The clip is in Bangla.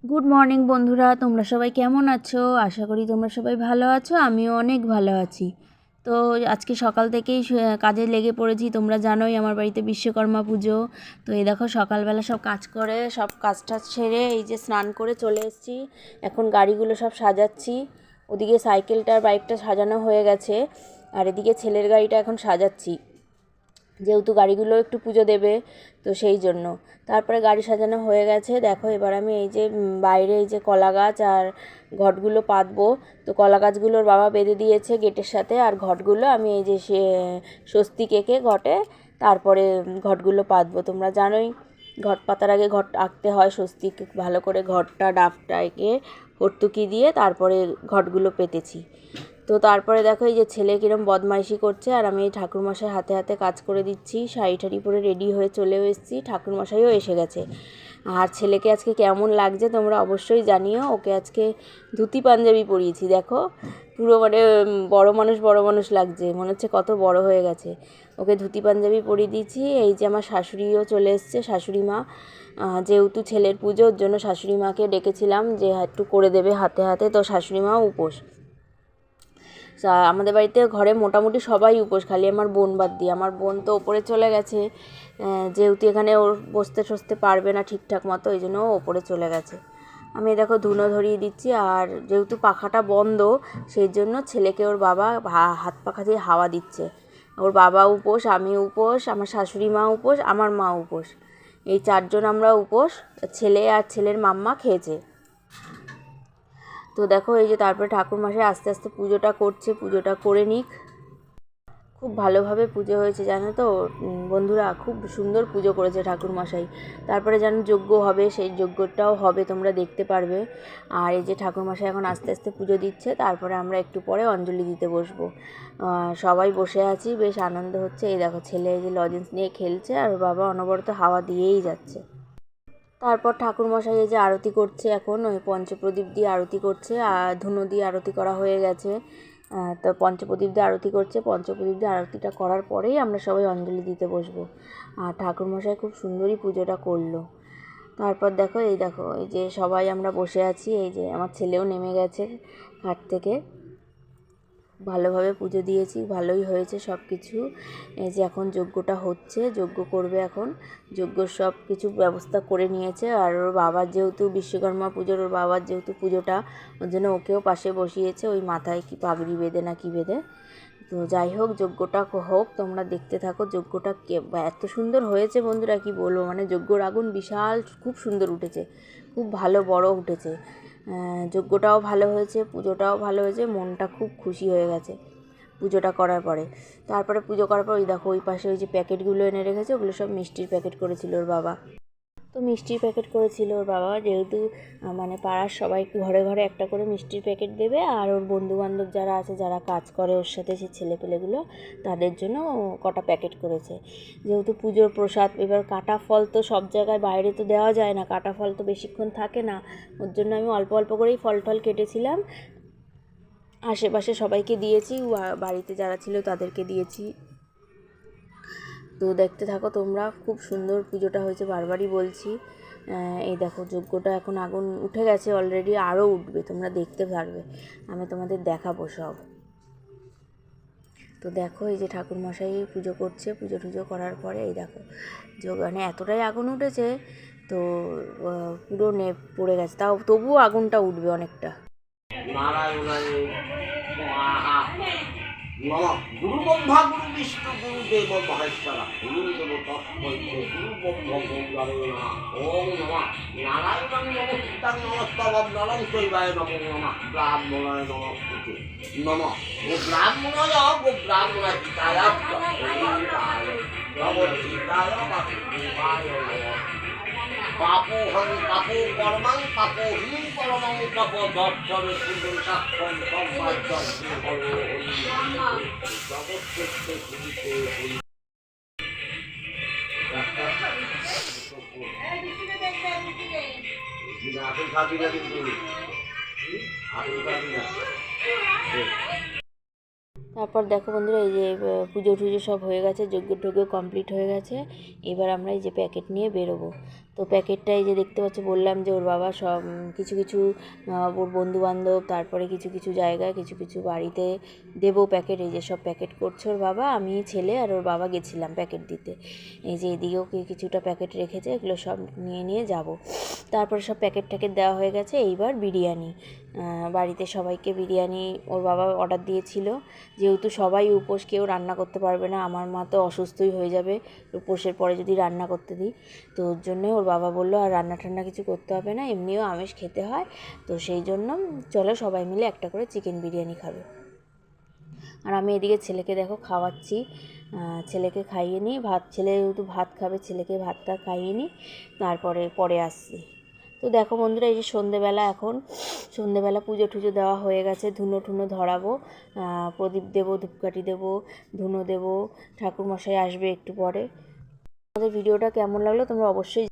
গুড মর্নিং বন্ধুরা, তোমরা সবাই কেমন আছো? আশা করি তোমরা সবাই ভালো আছো। আমিও অনেক ভালো আছি। তো আজকে সকাল থেকেই কাজে লেগে পড়েছি। তোমরা জানোই আমার বাড়িতে বিশ্বকর্মা পুজো। তো এই দেখো সকালবেলা সব কাজ করে সব কাজটা সেরে এই যে স্নান করে চলে এসেছি। এখন গাড়িগুলো সব সাজাচ্ছি। ওদিকে সাইকেলটার বাইকটা সাজানো হয়ে গেছে, আর এদিকে ছেলের গাড়িটা এখন সাজাচ্ছি, যেহেতু গাড়িগুলো একটু পুজো দেবে, তো সেই জন্য। তারপরে গাড়ি সাজানো হয়ে গেছে। দেখো এবার আমি এই যে বাইরে এই যে কলা গাছ আর ঘটগুলো পাতবো। তো কলা গাছগুলোর বাবা বেঁধে দিয়েছে গেটের সাথে, আর ঘটগুলো আমি এই যে স্বস্তিক এঁকে ঘটে তারপরে ঘটগুলো পাতবো। তোমরা জানোই ঘট পাতার আগে ঘট আঁকতে হয়, স্বস্তিক ভালো করে ঘরটা ডাবটা এঁকে হর্তুকি দিয়ে তারপরে ঘটগুলো পেতেছি। তো তারপরে দেখো এই যে ছেলে কীরকম বদমাইশি করছে, আর আমি এই ঠাকুরমশাই হাতে হাতে কাজ করে দিচ্ছি। শাড়ি ঠাড়ি পরে রেডি হয়ে চলেও এসেছি, ঠাকুরমশাইও এসে গেছে। আর ছেলেকে আজকে কেমন লাগছে তোমরা অবশ্যই জানিও। ওকে আজকে ধুতি পাঞ্জাবি পরিয়েছি, দেখো পুরো মানে বড় মানুষ লাগছে, মনে হচ্ছে কত বড় হয়ে গেছে। ওকে ধুতি পাঞ্জাবি পরিয়ে দিয়েছি। এই যে আমার শাশুড়িও চলে এসছে, শাশুড়ি মা, যেহেতু ছেলের পুজো ওর জন্য শাশুড়ি মাকে ডেকেছিলাম যে একটু করে দেবে হাতে হাতে। তো শাশুড়ি মাও উপোস। আমাদের বাড়িতে ঘরে মোটামুটি সবাই উপোস, খালি আমার বোন বাদ দিয়ে। আমার বোন তো ওপরে চলে গেছে, যেহেতু এখানে ওর বসতে সসতে পারবে না ঠিকঠাক মতো, এই জন্য ও ওপরে চলে গেছে। আমি দেখো ধুনো ধরিয়ে দিচ্ছি, আর যেহেতু পাখাটা বন্ধ সেই জন্য ছেলেকে ওর বাবা হাত পাখা দিয়ে হাওয়া দিচ্ছে। ওর বাবা উপোস, আমি উপোস, আমার শাশুড়ি মা উপোস, আমার মা উপোস, এই চারজন আমরা উপোস। ছেলে আর ছেলের মাম্মা খেয়েছে। তো দেখো এই যে তারপরে ঠাকুরমশাই আস্তে আস্তে পুজোটা করছে, পুজোটা করে নিক। খুব ভালোভাবে পুজো হয়েছে জানো তো বন্ধুরা, খুব সুন্দর পুজো করেছে ঠাকুরমশাই। তারপরে যেন যজ্ঞ হবে, সেই যজ্ঞটাও হবে, তোমরা দেখতে পারবে। আর এই যে ঠাকুরমশাই এখন আস্তে আস্তে পুজো দিচ্ছে, তারপরে আমরা একটু পরে অঞ্জলি দিতে বসবো। সবাই বসে আছি, বেশ আনন্দ হচ্ছে। এই দেখো ছেলে এই যে লজেন্স নিয়ে খেলছে, আর বাবা অনবরত হাওয়া দিয়েই যাচ্ছে। তারপর ঠাকুরমশাই এই যে আরতি করছে, এখন ওই পঞ্চপ্রদীপ দিয়ে আরতি করছে, আর ধুনো দিয়ে আরতি করা হয়ে গেছে। তো পঞ্চপ্রদীপ দিয়ে আরতি করছে, পঞ্চপ্রদীপ দিয়ে আরতিটা করার পরেই আমরা সবাই অঞ্জলি দিতে বসবো। আর ঠাকুরমশাই খুব সুন্দরই পুজোটা করলো। তারপর দেখো এই যে সবাই আমরা বসে আছি, এই যে আমার ছেলেও নেমে গেছে ঘাট থেকে। ভালোভাবে পুজো দিয়েছি, ভালোই হয়েছে সব কিছু। এই যে এখন যজ্ঞটা হচ্ছে, যজ্ঞ করবে এখন। যজ্ঞর সব কিছু ব্যবস্থা করে নিয়েছে। আর ওর বাবার যেহেতু বিশ্বকর্মা পুজোর, ওর বাবার যেহেতু পুজোটা, ওর জন্য ওকেও পাশে বসিয়েছে, ওই মাথায় কি পাগড়ি বেঁধে না কি বেঁধে। তো যাই হোক, যজ্ঞটা হোক, তোমরা দেখতে থাকো। যজ্ঞটা এত সুন্দর হয়েছে বন্ধুরা, কি বলবো, মানে যজ্ঞর আগুন বিশাল খুব সুন্দর উঠেছে, খুব ভালো বড় উঠেছে। যজ্ঞটাও ভালো হয়েছে, পুজোটাও ভালো হয়েছে, মনটা খুব খুশি হয়ে গেছে পুজোটা করার পরে। তারপরে পুজো করার পর ওই দেখো ওই পাশে ওই যে প্যাকেটগুলো এনে রেখেছে, ওগুলো সব মিষ্টির প্যাকেট করেছিল ওর বাবা। তো মিষ্টির প্যাকেট করেছিল ওর বাবা, যেহেতু মানে পাড়ার সবাই ঘরে ঘরে একটা করে মিষ্টির প্যাকেট দেবে, আর ওর বন্ধুবান্ধব যারা আছে, যারা কাজ করে ওর সাথে, সে ছেলেপেলেগুলো, তাদের জন্য কটা প্যাকেট করেছে। যেহেতু পুজোর প্রসাদ, এবার কাটা ফল তো সব জায়গায় বাইরে তো দেওয়া যায় না, কাটা ফল তো বেশিক্ষণ থাকে না, ওর জন্য আমি অল্প অল্প করেই ফল টল কেটেছিলাম। আশেপাশে সবাইকে দিয়েছি, বাড়িতে যারা ছিল তাদেরকে দিয়েছি। তো দেখতে থাকো তোমরা, খুব সুন্দর পুজোটা হয়েছে, বারবারই বলছি। এই দেখো যজ্ঞটা এখন আগুন উঠে গেছে অলরেডি, আরও উঠবে, তোমরা দেখতে পারবে, আমি তোমাদের দেখাবো সব। তো দেখো এই যে ঠাকুরমশাই পুজো করছে, পুজো টুজো করার পরে এই দেখো মানে এতটাই আগুন উঠেছে, তো পুরো পড়ে গেছে, তবুও আগুনটা উঠবে অনেকটা। গুরু ব্রহ্মা গুরু বিষ্ণু গুরু দেব মহেশ্বরা গুরু দেব তস্মৈ গুরু ব্রহ্মা ওম নমঃ নারায়ণং নমস্তাং নমস্তবং নমঃ শৈবায় নমো নমঃ ব্রাহ্মণায় নমস্তুতে নমঃ ও ব্রাহ্মণায় ও ব্রাহ্মণায় হিতায় নমঃ হিতায় বাসুদেবায় নমঃ পাপোহং পাপো কর্মাং পাপোহীন পরমং পাপ দর্শনে সুন্দর সাক্ষম সম্মাজ্জম হলো জগৎকে পুরিতে হই আপনি খাবি না কিন্তু আপনি খাবি না। তারপর দেখো বন্ধুরা এই যে পুজো টুজো সব হয়ে গেছে, যজ্ঞ টজ্ঞ কমপ্লিট হয়ে গেছে। এবার আমরা এই যে প্যাকেট নিয়ে বেরোবো। তো প্যাকেটটা এই যে দেখতে পাচ্ছ, বললাম যে ওর বাবা সব কিছু কিছু ওর বন্ধুবান্ধব, তারপরে কিছু কিছু জায়গায় কিছু কিছু বাড়িতে দেবো প্যাকেট। এই যে সব প্যাকেট করছে ওর বাবা, আমি ছেলে আর ওর বাবা গেছিলাম প্যাকেট দিতে। এই যে এদিকেও কিছুটা প্যাকেট রেখেছে, এগুলো সব নিয়ে নিয়ে যাব। তারপরে সব প্যাকেট ট্যাকেট দেওয়া হয়ে গেছে। এইবার বিরিয়ানি, বাড়িতে সবাইকে বিরিয়ানি ওর বাবা অর্ডার দিয়েছিল। যেহেতু সবাই উপোস, কেউ রান্না করতে পারবে না, আমার মা তো অসুস্থই হয়ে যাবে উপোসের পরে যদি রান্না করতে দিই। তো ওর জন্য ওর বাবা বললো আর রান্না টান্না কিছু করতে হবে না, এমনিও আমিষ খেতে হয়, তো সেই জন্য চলো সবাই মিলে একটা করে চিকেন বিরিয়ানি খাবে। আর আমি এদিকে ছেলেকে দেখো খাওয়াচ্ছি, ছেলেকে খাইয়ে নিই ভাত, ছেলে যেহেতু ভাত খাবে ছেলেকে ভাতটা খাইয়ে নিই, তারপরে পরে আসছি। তো দেখো বন্ধুরা, এই যে সন্ধেবেলা, এখন সন্ধেবেলা পুজো টুজো দেওয়া হয়ে গেছে, ধুনো টুনো ধরাবো, প্রদীপ দেবো, ধূপকাঠি দেবো, ধুনো দেবো, ঠাকুরমশাই আসবে একটু পরে। আমাদের ভিডিওটা কেমন লাগলো তোমরা অবশ্যই